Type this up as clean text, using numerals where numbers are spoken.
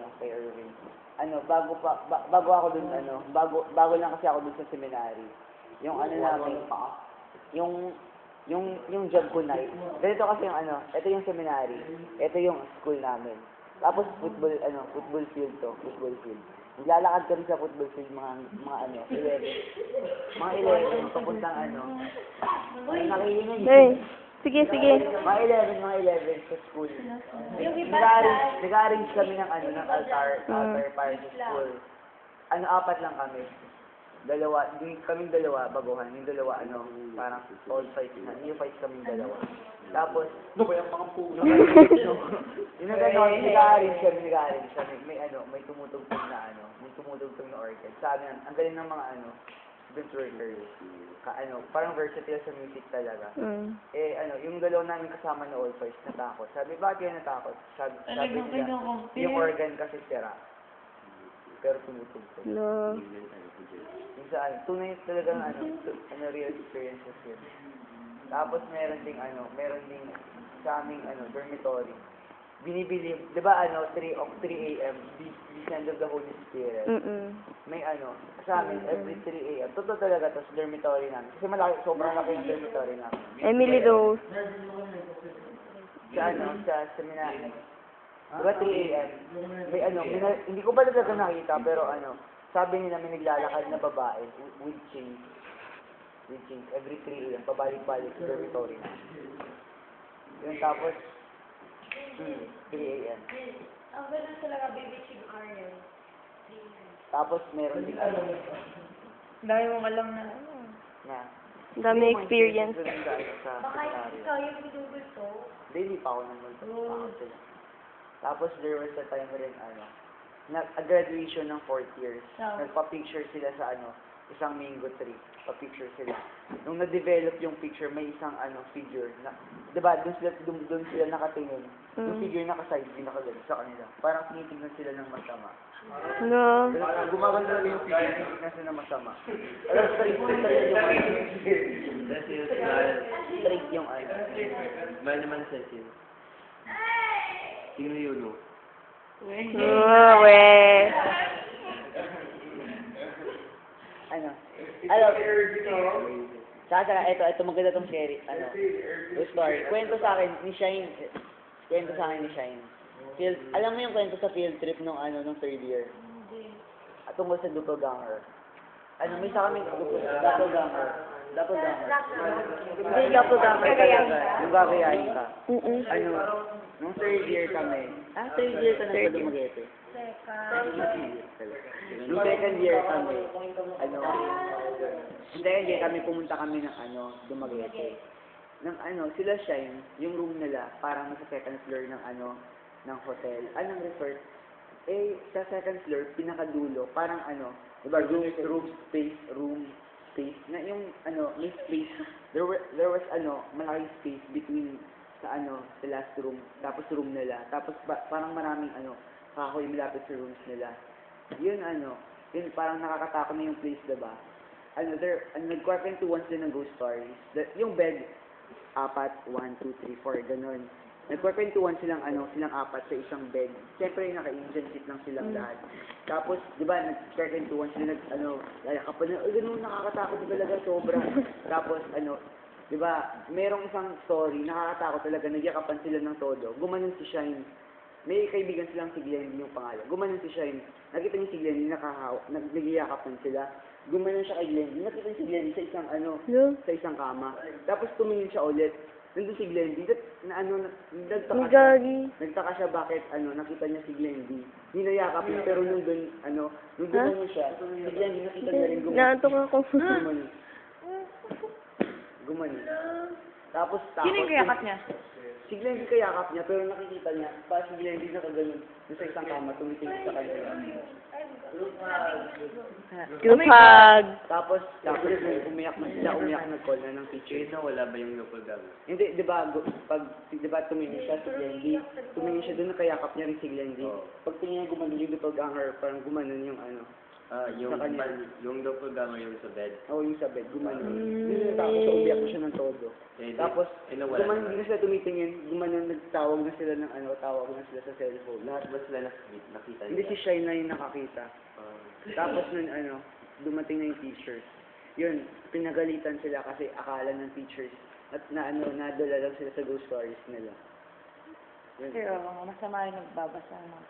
yung kay Erwin. Bago ako dun, bago lang kasi ako dun sa seminary. Yung namin, yung job ko night. Ganito kasi yung ito yung seminary, ito yung school namin. Tapos football field to, football field. Naglalakad kami sa football field mga 11. Mga 11 papuntang nakikinig. Hey, sige. Mga 11 sa school. Nag-arrange kami ng altar para sa school. Apat lang kami. Kaming dalawa, baguhan. Yung dalawa, parang all fights na. New fights kaming dalawa. Tapos, yung mga puno. Yung nag-arrange kami. May tumutugtog na organ. Sabi nga, ang galing ng mga dance workers. Parang versatile sa music talaga. Yung dalawa namin kasama na all fights, natakot. Sabi, bakit kayo natakot? Sabi nila, yung organ kasi sira. Pero tumutugtog. No. Yung tunay talagang real experiences yun. Tapos meron ding sa aming dormitory. Binibilib, di ba 3 a.m. Descend of the Holy Spirit. May sa amin every 3 a.m. Totoo talaga to sa dormitory namin. Kasi sobrang laki yung dormitory namin. Emily Rose. Sa seminary. Diba 3 a.m. May hindi ko pa talaga nakita, pero sabi nila may naglalakad na babae with chains. Every 3 a.m. Pabalik-balik sa dormitory na. Yun, tapos 3 a.m. Ang ganda talaga, baby Chig Ariel. Tapos meron din Dahil mo alam na Dami experience. Baka ikaw yung pinugol to. Hindi pa ako naman. Tapos there was a time rin a graduation ng 4th years. Nagpa-picture sila sa isang mango tree. Pa-picture sila. Nung na-develop yung picture, may isang figure na, diba, doon sila nakatingin. Yung figure nakaside, nakagalit sa kanila. Parang tinitingnan sila ng masama. No. Gumaganda yung figure, tinitingnan sila ng masama. Alam, straight yung Mahal naman sa akin. Tingnan yun, no? Oh, we. Saka, ito maganda tong series, story. Kwento sa akin ni Shine. Alam mo yung kwento sa field trip nung 3rd year? At tungkol sa doppelganger. May isa kaming doppelganger. Hindi doppelganger talaga. Yung gagayahin ka. Nung 3rd year kami. 3rd year ka na sa Dumaguete. Nung 2nd year kami, pumunta kami ng Dumaguete. Sila Shine, yung room nila, parang nasa 2nd floor ng hotel. Anong resort? Sa 2nd floor, pinakadulo, parang diba, room space, na yung, may space, there was, malaking space between sa last room, tapos room nila, tapos parang maraming, kahoy malapit sa rooms nila. Yun, parang nakakatakot na yung place, diba? Nagkwartentuhan sila ng ghost stories. Yung bed, 4, 1, 2, 3, 4, ganun. Nagkwartentuhan silang apat sa isang bed. Siyempre, naka-Indian seat lang silang lahat. Tapos, di ba, nagkwartentuhan sila, layakapan na, ganun, nakakatakot talaga, sobra. Tapos, di ba, merong isang story, nakakatakot talaga, nagyakapan sila ng todo. Gumanon si Shine. May kaibigan silang si Glenn, yung pangalan. Gumanon si Shine. Nakita niya si Glenn, nagyakapan sila. Gumanon siya kay Glenn. Nakita niya si Glenn sa isang sa isang kama. Tapos tumingin siya ulit. Nandun si Glenn D. Nagtaka siya bakit nakita niya si Glenn D. Hinayakap niya, pero nung gumanon siya, si Glenn D nakita niya rin Naantok ako. Gumanon. Tapos Sino yung kayakap niya? Si Glenn D kayakap niya, pero nakikita niya, pa si Glenn D nakaganon sa isang kama, tumitingin sa kanya. Lupag. Tapos umiyak nag-call na ng teacher. Wala ba yung local gabi? Hindi, di ba, tumingin siya si Glenn D, tumingin siya doon, nakayakap niya rin si Glenn D. Pag tingin niya gumanon yung doppelganger, parang gumanon yung Yung, Sa kanya. yung doppelganger yung sa bed. Oo, yung sa bed, gumanon. Mm. Yun yung tapos sa ubiyak ko siya ng todo. Eh, di- Tapos, nawala gumanon, na. hindi na sila tumitingin, gumanon, nagtawag na sila ng tawag na sila sa cellphone. Lahat ba sila nakita Hindi si nila? Shai na yung nakakita. Ah. Tapos nun, dumating na yung teachers. Yun, pinagalitan sila kasi akala ng teachers at nadala lang sila sa ghost stories nila. Yun. Pero masama yung nagbabasa ng mga